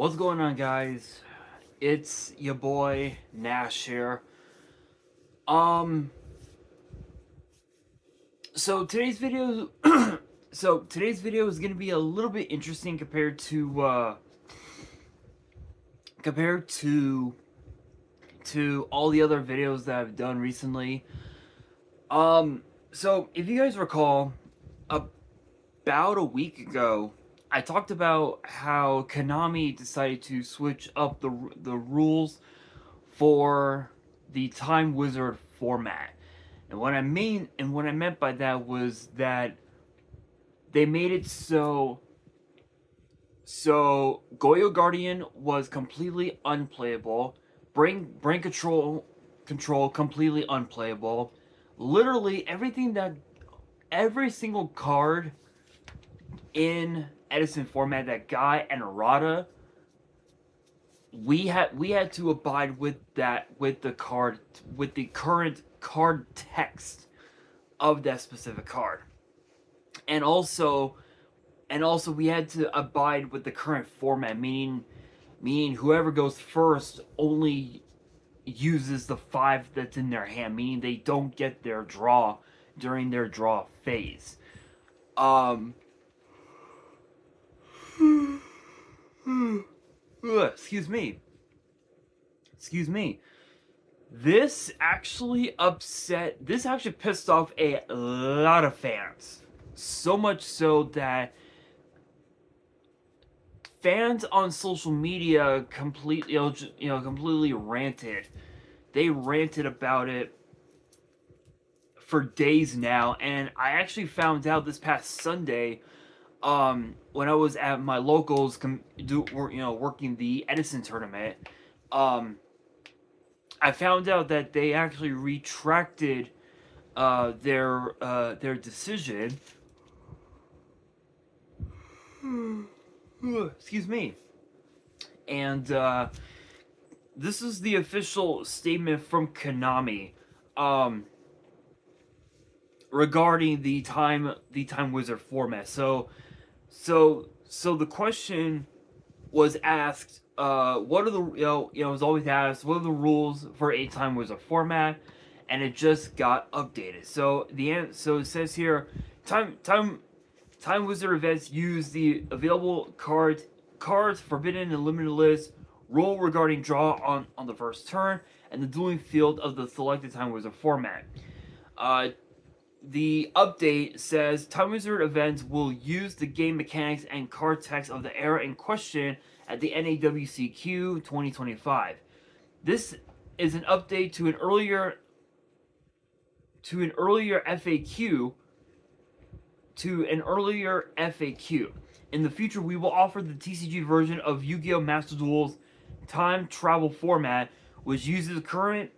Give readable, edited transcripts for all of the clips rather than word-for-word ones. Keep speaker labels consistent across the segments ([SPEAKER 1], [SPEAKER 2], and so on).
[SPEAKER 1] What's going on, guys? It's your boy Nash here. Um so today's video today's video is going to be a little bit interesting compared to all the other videos that I've done recently. So if you guys recall, about a week ago, I talked about how Konami decided to switch up the rules for the Time Wizard format. And what I meant by that was that they made it so Goyo Guardian was completely unplayable, Brain Control completely unplayable. Literally every single card in Edison format that Guy and Arata, we had to abide with the current card text of that specific card, and also we had to abide with the current format, meaning whoever goes first only uses the 5 that's in their hand, meaning they don't get their draw during their draw phase. Excuse me. This actually pissed off a lot of fans. So much so that fans on social media completely ranted. They ranted about it for days now, and I actually found out this past Sunday, when I was at my locals, working the Edison tournament. I found out that they actually retracted their decision. Excuse me. And this is the official statement from Konami regarding the Time Wizard format. So the question was asked, what are the it was always asked, what are the rules for a Time Wizard format, and it just got updated. So it says here, Time Wizard events use the available cards forbidden and limited list, rule regarding draw on the first turn, and the dueling field of the selected Time Wizard format. The update says Time Wizard events will use the game mechanics and card text of the era in question at the NAWCQ 2025. This is an update to an earlier FAQ. In the future, we will offer the TCG version of Yu-Gi-Oh! Master Duel's time travel format, which uses current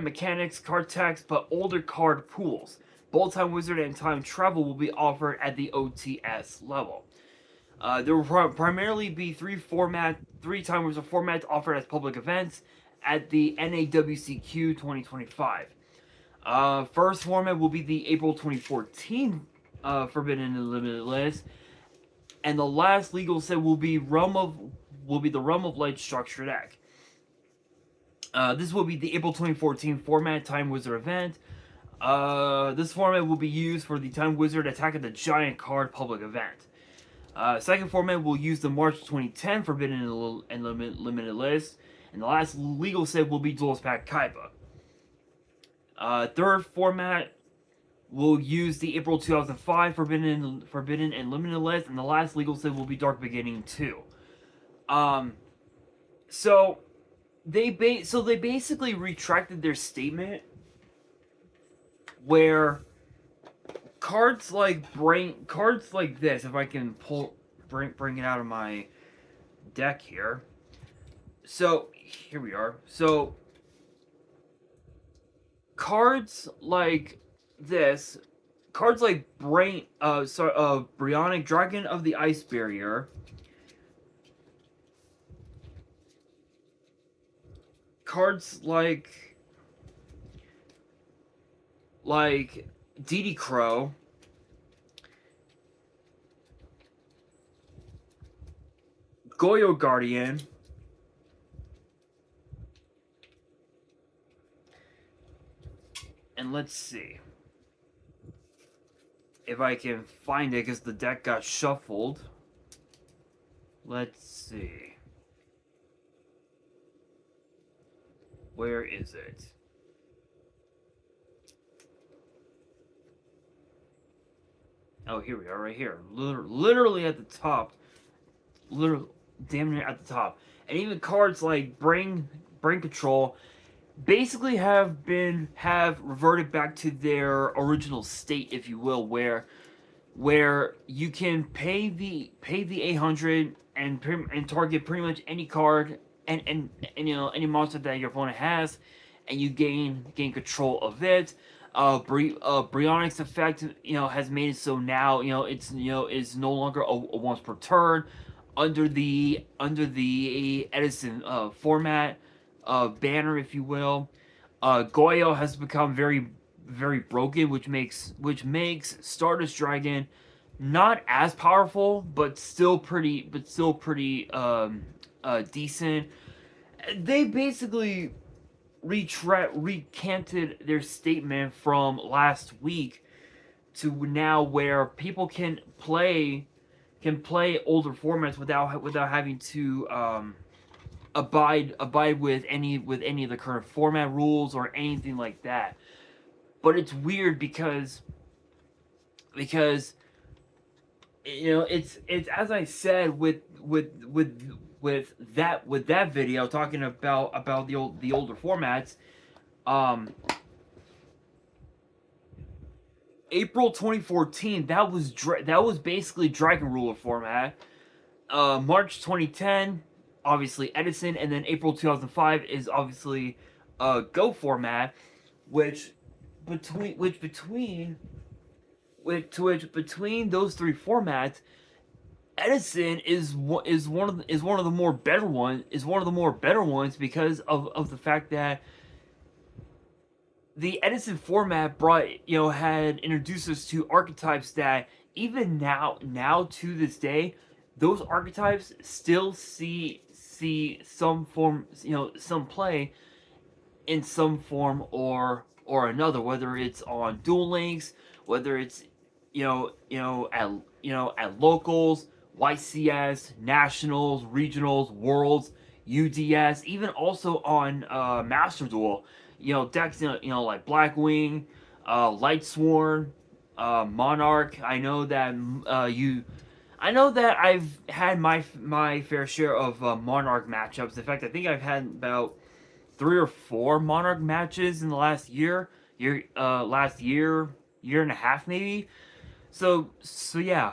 [SPEAKER 1] mechanics, card text, but older card pools. Both Time Wizard and Time Travel will be offered at the OTS level. There will primarily be three Time Wizard formats offered as public events at the NAWCQ 2025. First format will be the April 2014 Forbidden and Limited list, and the last legal set will be the Realm of Light structure deck. This will be the April 2014 format Time Wizard event. This format will be used for the Time Wizard Attack of the Giant card public event. Second format will use the March 2010 Forbidden and Limited list. And the last legal set will be Duelist Pack Kaiba. Third format will use the April 2005 Forbidden and Limited list. And the last legal set will be Dark Beginning 2. So they basically retracted their statement, where cards like this, if I can bring it out of my deck here. So here we are. So cards like this, cards like Brionic Dragon of the Ice Barrier, cards like DD Crow, Goyo Guardian. And let's see if I can find it, because the deck got shuffled. Let's see. Where is it? Oh, here we are, right here. Literally at the top. Literally, damn near at the top. And even cards like Brain Control basically have reverted back to their original state, if you will, where you can pay the 800 and target pretty much any card and you know, any monster that your opponent has, and you gain control of it. Brionic's effect, you know, has made it so now, you know, it's, you know, is no longer a once per turn under the Edison format banner, if you will. Goyo has become very broken, which makes Stardust Dragon not as powerful, but still pretty decent. They basically recanted their statement from last week to now, where people can play older formats without having to abide with any of the current format rules or anything like that. But it's weird because you know, it's as I said with that video talking about the older formats. April 2014, that was basically Dragon Ruler format. March 2010, obviously Edison, and then April 2005 is obviously Go format, which between those three formats, Edison is one of the more better ones because of the fact that the Edison format had introduced us to archetypes that even now to this day, those archetypes still see some form, you know, some play in some form or another, whether it's on Duel Links, whether it's at locals, YCS, nationals, regionals, worlds, UDS, even also on Master Duel. You know, decks, you know, like Blackwing, Lightsworn, Monarch. I know that I've had my fair share of Monarch matchups. In fact, I think I've had about 3 or 4 Monarch matches in the last year and a half maybe. So yeah.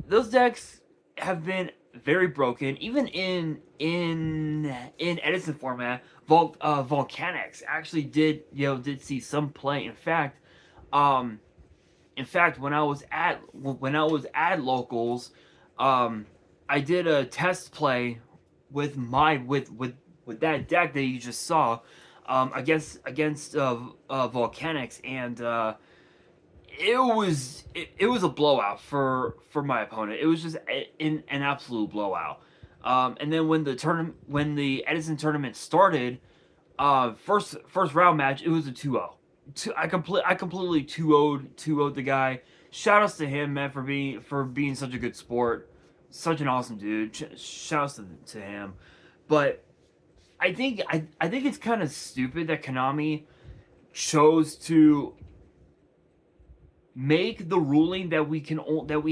[SPEAKER 1] Those decks have been very broken, even in Edison format. Volcanics actually did see some play. In fact, when I was at locals, I did a test play with that deck that you just saw, against Volcanics, and it was a blowout for my opponent. It was just an absolute blowout. And then when the Edison tournament started, first round match, it was a 2-0. I completely 2-0'd the guy. Shout outs to him, man, for being such a good sport, such an awesome dude. Shout outs to him. But I think it's kind of stupid that Konami chose to make the ruling that we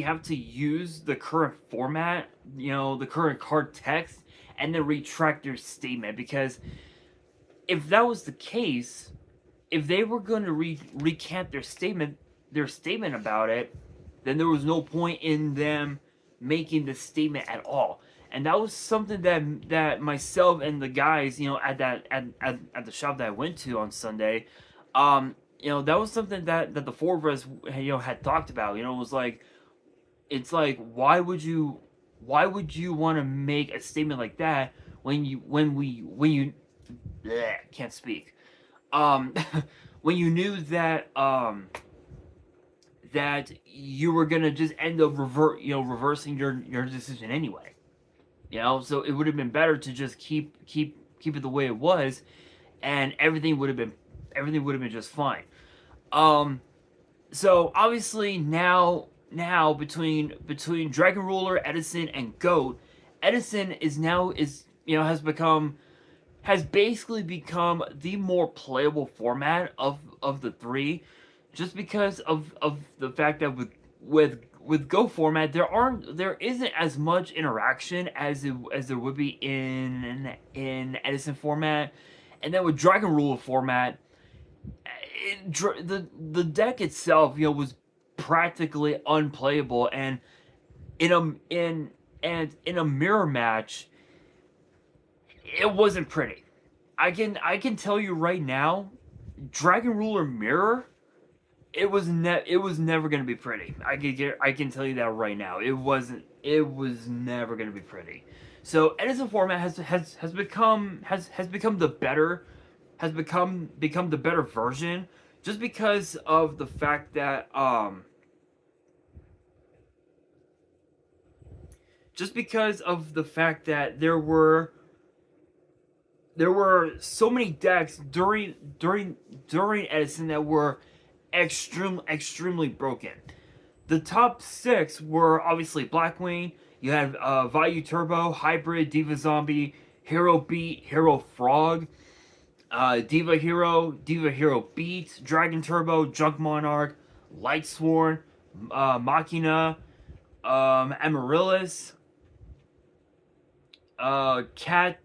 [SPEAKER 1] have to use the current format, you know, the current card text, and then retract their statement. Because if that was the case, if they were going to recant their statement about it, then there was no point in them making the statement at all. And that was something that myself and the guys, you know, at the shop that I went to on Sunday, you know, that was something that the four of us, you know, had talked about. You know, it was like, it's like, why would you want to make a statement like that when you can't speak, when you knew that that you were gonna just end up reversing your decision anyway. So it would have been better to just keep it the way it was, and everything would have been just fine. Um, so obviously now between Dragon Ruler, Edison, and Goat, Edison is has basically become the more playable format of the three, just because of the fact that with Go format there isn't as much interaction as there would be in Edison format, and then with Dragon Ruler format, the deck itself was practically unplayable, and in a mirror match it wasn't pretty. I can tell you right now, Dragon Ruler Mirror, it was never gonna be pretty. I can tell you that right now. It was never gonna be pretty. So Edison format has become the better become the better version, just because of the fact that there were so many decks during Edison that were extremely broken. The top six were obviously Blackwing. You had Vayu Turbo, Hybrid, Diva Zombie, Hero Beat, Hero Frog, Diva Hero Beat, Dragon Turbo, Junk Monarch, Light Sworn, Machina, Amaryllis, Cat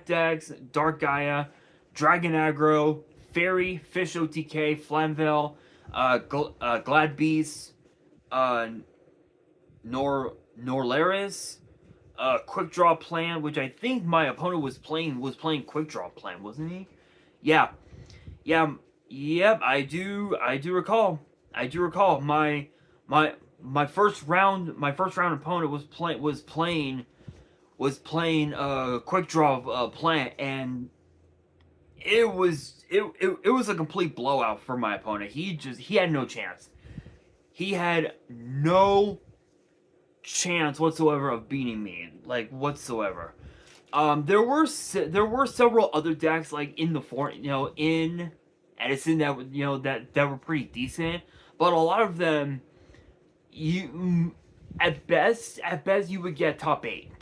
[SPEAKER 1] Dex, Dark Gaia, Dragon Aggro, Fairy, Fish OTK, Flamvell, Glad Beast, uh, Norlaris, Quick Draw Plan, which I think my opponent was playing Quick Draw Plan, wasn't he? Yeah, yeah, yep. I do recall. My first round opponent was playing Quick Draw Plan, and it was a complete blowout for my opponent. He had no chance. He had no chance whatsoever of beating me, like whatsoever. There were several other decks like in Edison that were pretty decent, but a lot of them, you at best you would get top eight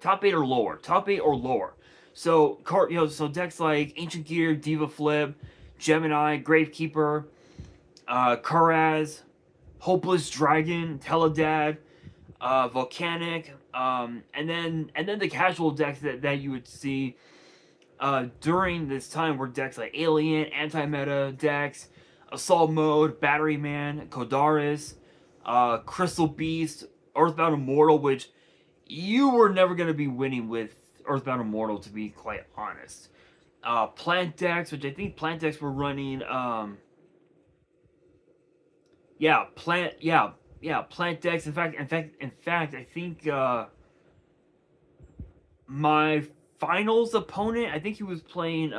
[SPEAKER 1] or lower. So decks like Ancient Gear, Diva Flip, Gemini, Gravekeeper, Kuraz, Hopeless Dragon, Teledad, Volcanic, and then the casual decks that you would see during this time were decks like Alien, Anti-Meta decks, Assault Mode, Battery Man, Kodaris, Crystal Beast, Earthbound Immortal, which you were never going to be winning with Earthbound Immortal, to be quite honest. Plant decks, which I think plant decks were running. Plant decks. In fact, I think my finals opponent, I think he was playing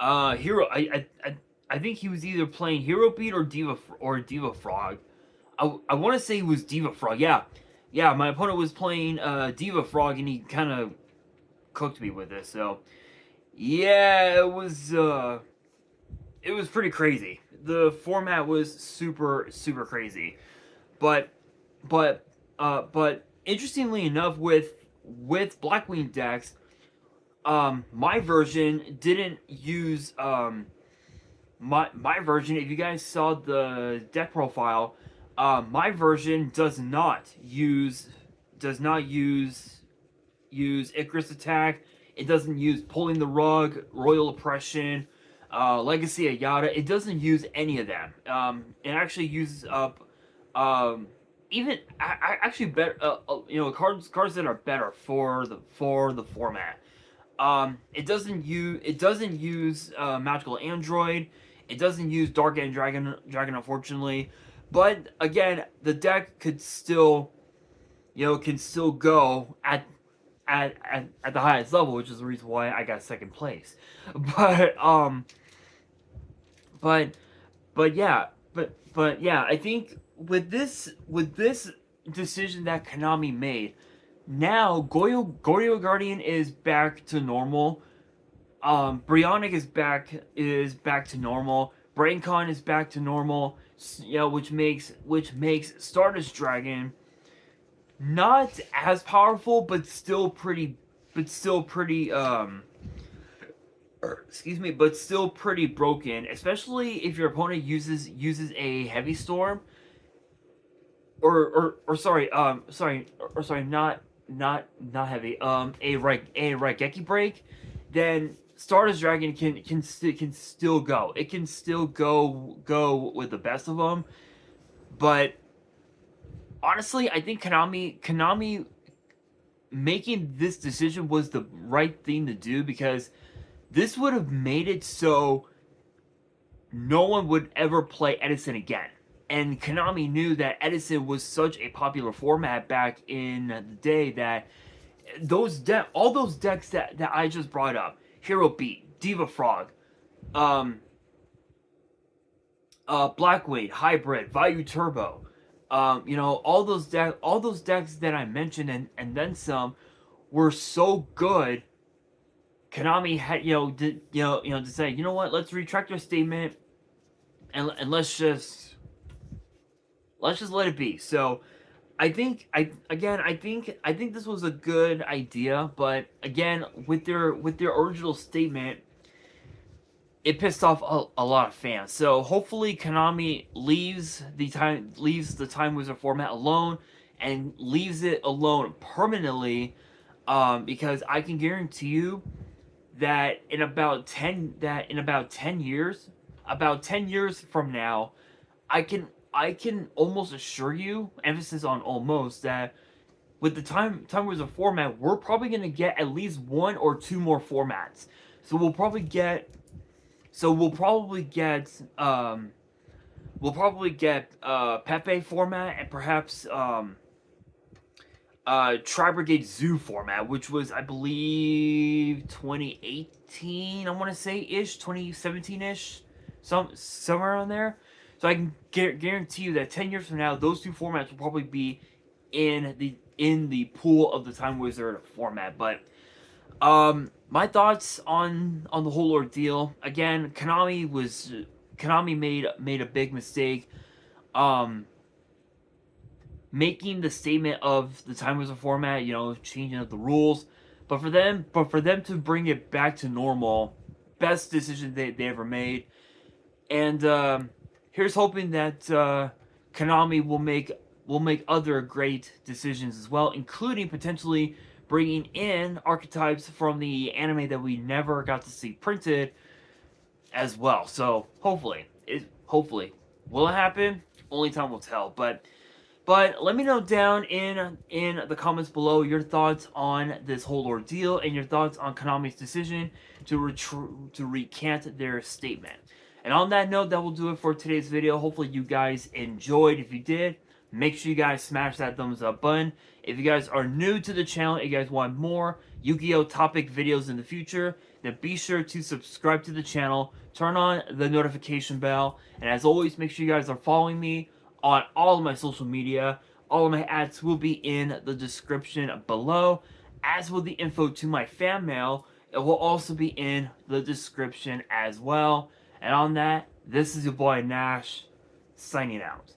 [SPEAKER 1] Hero. I think he was either playing Hero Beat or Diva Frog. I want to say it was Diva Frog. Yeah. My opponent was playing Diva Frog, and he kind of cooked me with this. So yeah, it was pretty crazy. The format was super crazy, but interestingly enough, with Blackwing decks, my version didn't use my version. If you guys saw the deck profile, my version does not use Icarus Attack. It doesn't use Pulling the Rug, Royal Oppression, Legacy Ayada. It doesn't use any of them. It actually uses up even actually better. Cards that are better for the format. It doesn't use Magical Android. It doesn't use Dark End Dragon, unfortunately. But again, the deck could still go at the highest level, which is the reason why I got second place. But But yeah, but yeah, I think with this decision that Konami made, now Goyo Guardian is back to normal. Brionic is back to normal. BrainCon is back to normal. You know, which makes Stardust Dragon not as powerful, but still pretty, excuse me, but still pretty broken. Especially if your opponent uses a heavy storm, or sorry, not heavy, a Raigeki break, then Stardust Dragon can still go. It can still go with the best of them, but honestly, I think Konami making this decision was the right thing to do, because this would have made it so no one would ever play Edison again. And Konami knew that Edison was such a popular format back in the day that all those decks that I just brought up, Hero Beat, Diva Frog, Blackwade, Hybrid, Vayu Turbo, you know, all those decks that I mentioned and then some were so good. Konami had to say, you know what, let's retract our statement and let's just let it be. So I think this was a good idea, but again, with their original statement, it pissed off a lot of fans. So hopefully Konami leaves the Time Wizard format alone, and leaves it alone permanently, because I can guarantee you that in about 10 years, about 10 years from now, I can almost assure you, emphasis on almost, that with the Time Wizard format, we're probably going to get at least one or two more formats. So we'll probably get Pepe format, and perhaps Tri Brigade Zoo format, which was, I believe, 2018, I want to say, 2017 somewhere around there. So I can guarantee you that 10 years from now, those two formats will probably be in the pool of the Time Wizard format. But my thoughts on the whole ordeal. Again, Konami made a big mistake, making the statement of the Time Wizard format, you know, changing up the rules. But for them to bring it back to normal, best decision they ever made. And here's hoping that Konami will make other great decisions as well, including potentially bringing in archetypes from the anime that we never got to see printed as well. So hopefully, will it happen? Only time will tell. But let me know down in the comments below your thoughts on this whole ordeal, and your thoughts on Konami's decision to recant their statement. And on that note, that will do it for today's video. Hopefully you guys enjoyed. If you did, make sure you guys smash that thumbs up button. If you guys are new to the channel and you guys want more Yu-Gi-Oh topic videos in the future, then be sure to subscribe to the channel, turn on the notification bell, and as always, make sure you guys are following me on all of my social media. All of my ads will be in the description below, as will the info to my fan mail. It will also be in the description as well. And on that, this is your boy Nash, signing out.